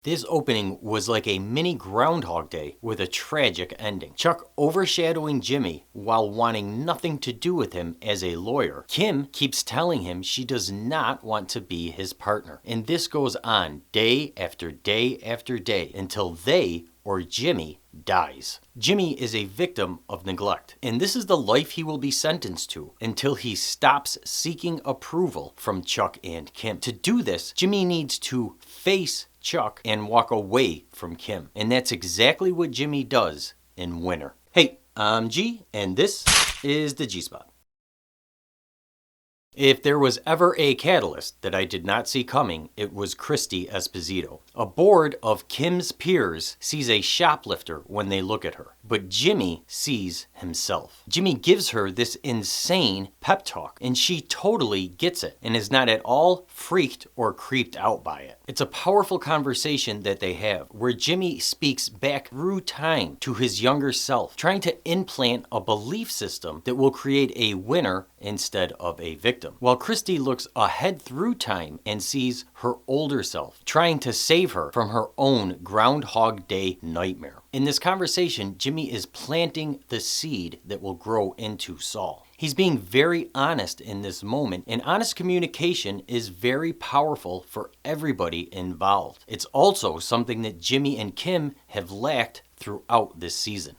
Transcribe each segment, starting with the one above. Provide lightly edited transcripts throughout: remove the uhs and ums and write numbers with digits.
This opening was like a mini Groundhog Day with a tragic ending. Chuck overshadowing Jimmy while wanting nothing to do with him as a lawyer. Kim keeps telling him she does not want to be his partner. And this goes on day after day after day until they, or Jimmy, dies. Jimmy is a victim of neglect, and this is the life he will be sentenced to until he stops seeking approval from Chuck and Kim. To do this, Jimmy needs to face Chuck and walk away from Kim, and that's exactly what Jimmy does in Winner. Hey, I'm G, and this is the Gspot. If there was ever a catalyst that I did not see coming, it was Christy Esposito. A board of Kim's peers sees a shoplifter when they look at her, but Jimmy sees himself. Jimmy gives her this insane pep talk, and she totally gets it and is not at all freaked or creeped out by it. It's a powerful conversation that they have, where Jimmy speaks back through time to his younger self, trying to implant a belief system that will create a winner instead of a victim. While Christy looks ahead through time and sees her older self, trying to save her from her own Groundhog Day nightmare. In this conversation, Jimmy is planting the seed that will grow into Saul. He's being very honest in this moment, and honest communication is very powerful for everybody involved. It's also something that Jimmy and Kim have lacked throughout this season.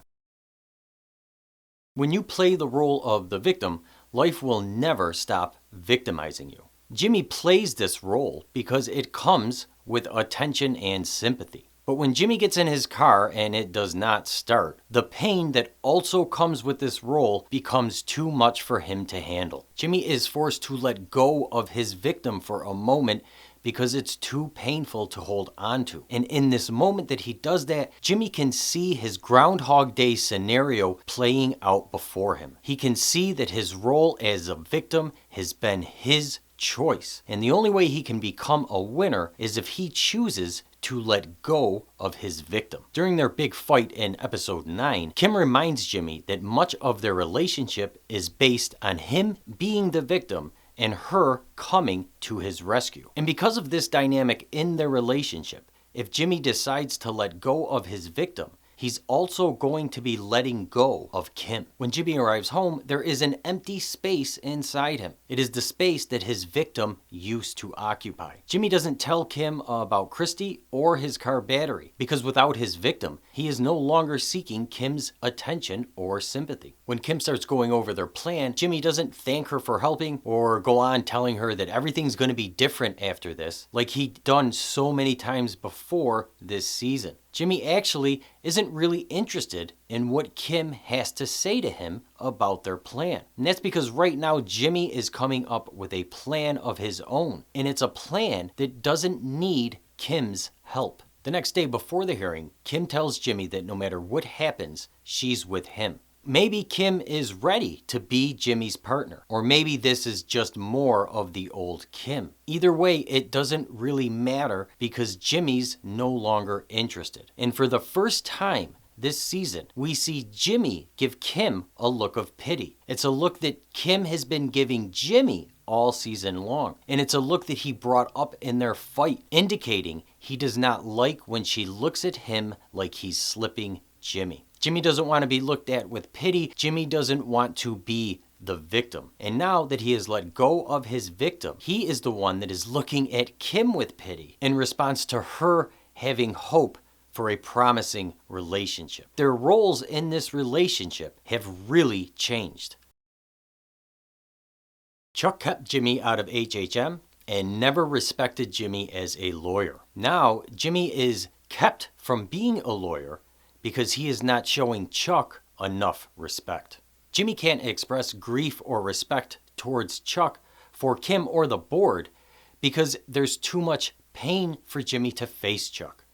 When you play the role of the victim, life will never stop victimizing you. Jimmy plays this role because it comes with attention and sympathy. But when Jimmy gets in his car and it does not start, the pain that also comes with this role becomes too much for him to handle. Jimmy is forced to let go of his victim for a moment because it's too painful to hold on to. And in this moment that he does that, Jimmy can see his Groundhog Day scenario playing out before him. He can see that his role as a victim has been his choice. And the only way he can become a winner is if he chooses to let go of his victim. During their big fight in episode 9, Kim reminds Jimmy that much of their relationship is based on him being the victim and her coming to his rescue. And because of this dynamic in their relationship, if Jimmy decides to let go of his victim, he's also going to be letting go of Kim. When Jimmy arrives home, there is an empty space inside him. It is the space that his victim used to occupy. Jimmy doesn't tell Kim about Christy or his car battery, because without his victim, he is no longer seeking Kim's attention or sympathy. When Kim starts going over their plan, Jimmy doesn't thank her for helping or go on telling her that everything's going to be different after this, like he'd done so many times before this season. Jimmy actually isn't really interested in what Kim has to say to him about their plan. And that's because right now Jimmy is coming up with a plan of his own. And it's a plan that doesn't need Kim's help. The next day before the hearing, Kim tells Jimmy that no matter what happens, she's with him. Maybe Kim is ready to be Jimmy's partner, or maybe this is just more of the old Kim. Either way, it doesn't really matter because Jimmy's no longer interested. And for the first time this season, we see Jimmy give Kim a look of pity. It's a look that Kim has been giving Jimmy all season long. And it's a look that he brought up in their fight, indicating he does not like when she looks at him like he's slipping Jimmy. Jimmy doesn't want to be looked at with pity. Jimmy doesn't want to be the victim. And now that he has let go of his victim, he is the one that is looking at Kim with pity in response to her having hope for a promising relationship. Their roles in this relationship have really changed. Chuck kept Jimmy out of HHM and never respected Jimmy as a lawyer. Now, Jimmy is kept from being a lawyer because he is not showing Chuck enough respect. Jimmy can't express grief or respect towards Chuck for Kim or the board because there's too much pain for Jimmy to face Chuck.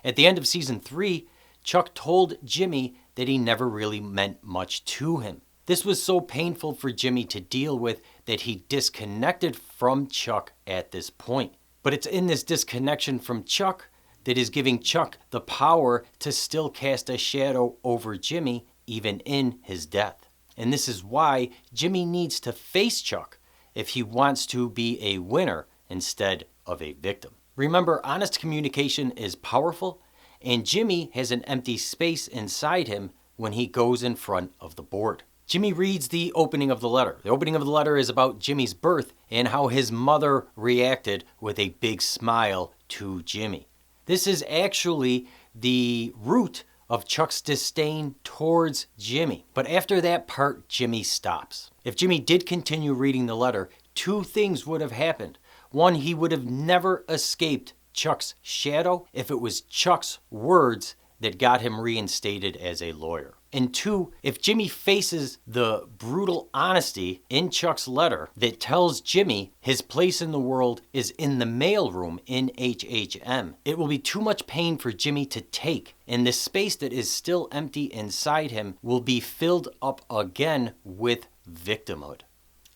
At the end of season 3, Chuck told Jimmy that he never really meant much to him. This was so painful for Jimmy to deal with that he disconnected from Chuck at this point. But it's in this disconnection from Chuck that is giving Chuck the power to still cast a shadow over Jimmy even in his death. And this is why Jimmy needs to face Chuck if he wants to be a winner instead of a victim. Remember, honest communication is powerful, and Jimmy has an empty space inside him when he goes in front of the board. Jimmy reads the opening of the letter. The opening of the letter is about Jimmy's birth and how his mother reacted with a big smile to Jimmy. This is actually the root of Chuck's disdain towards Jimmy. But after that part, Jimmy stops. If Jimmy did continue reading the letter, two things would have happened. One, he would have never escaped Chuck's shadow if it was Chuck's words that got him reinstated as a lawyer. And two, if Jimmy faces the brutal honesty in Chuck's letter that tells Jimmy his place in the world is in the mailroom in HHM, it will be too much pain for Jimmy to take, and the space that is still empty inside him will be filled up again with victimhood.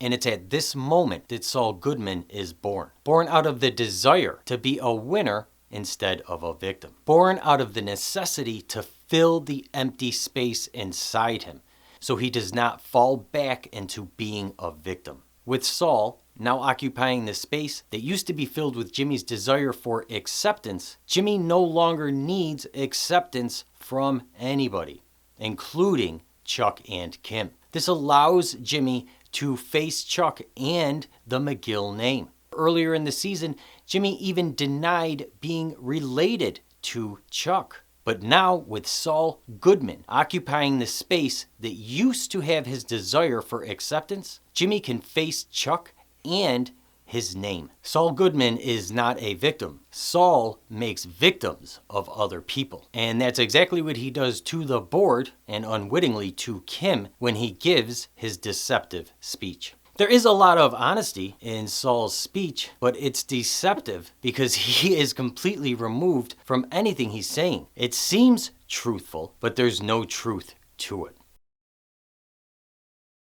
And it's at this moment that Saul Goodman is born. Born out of the desire to be a winner instead of a victim. Born out of the necessity to fill the empty space inside him so he does not fall back into being a victim. With Saul now occupying the space that used to be filled with Jimmy's desire for acceptance, Jimmy no longer needs acceptance from anybody, including Chuck and Kim. This allows Jimmy to face Chuck and the McGill name. Earlier in the season, Jimmy even denied being related to Chuck. But now, with Saul Goodman occupying the space that used to have his desire for acceptance, Jimmy can face Chuck and his name. Saul Goodman is not a victim. Saul makes victims of other people. And that's exactly what he does to the board and unwittingly to Kim when he gives his deceptive speech. There is a lot of honesty in Saul's speech, but it's deceptive because he is completely removed from anything he's saying. It seems truthful, but there's no truth to it.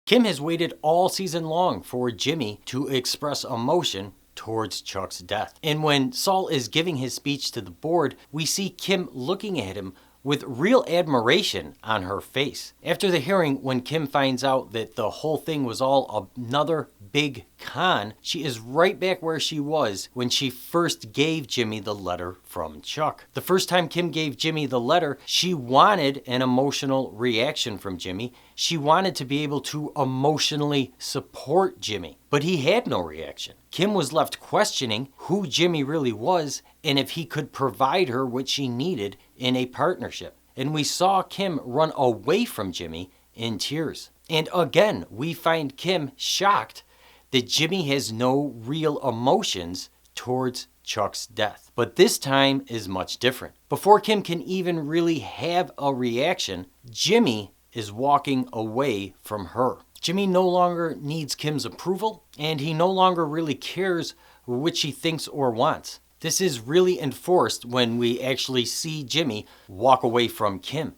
Kim has waited all season long for Jimmy to express emotion towards Chuck's death. And when Saul is giving his speech to the board, we see Kim looking at him with real admiration on her face. After the hearing, when Kim finds out that the whole thing was all another big con, she is right back where she was when she first gave Jimmy the letter from Chuck. The first time Kim gave Jimmy the letter, she wanted an emotional reaction from Jimmy. She wanted to be able to emotionally support Jimmy, but he had no reaction. Kim was left questioning who Jimmy really was and if he could provide her what she needed in a partnership. And we saw Kim run away from Jimmy in tears. And again, we find Kim shocked that Jimmy has no real emotions towards Chuck's death. But this time is much different. Before Kim can even really have a reaction, Jimmy is walking away from her. Jimmy no longer needs Kim's approval, and he no longer really cares what she thinks or wants. This is really enforced when we actually see Jimmy walk away from Kim.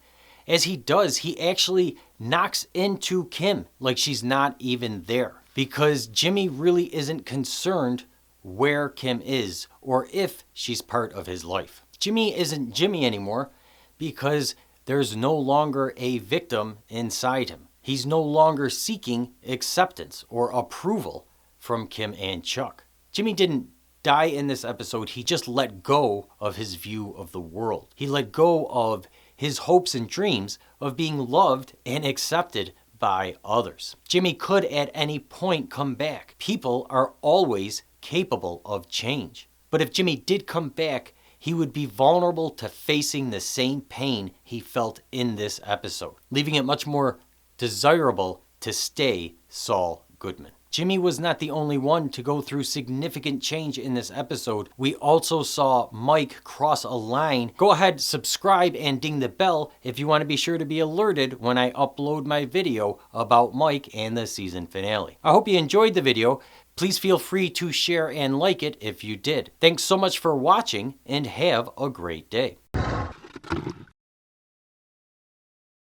As he does, he actually knocks into Kim like she's not even there, because Jimmy really isn't concerned where Kim is or if she's part of his life. Jimmy isn't Jimmy anymore because there's no longer a victim inside him. He's no longer seeking acceptance or approval from Kim and Chuck. Jimmy didn't die in this episode. He just let go of his view of the world. He let go of his hopes and dreams of being loved and accepted by others. Jimmy could at any point come back. People are always capable of change. But if Jimmy did come back, he would be vulnerable to facing the same pain he felt in this episode, leaving it much more desirable to stay Saul Goodman. Jimmy was not the only one to go through significant change in this episode. We also saw Mike cross a line. Go ahead, subscribe and ding the bell if you want to be sure to be alerted when I upload my video about Mike and the season finale. I hope you enjoyed the video. Please feel free to share and like it if you did. Thanks so much for watching and have a great day.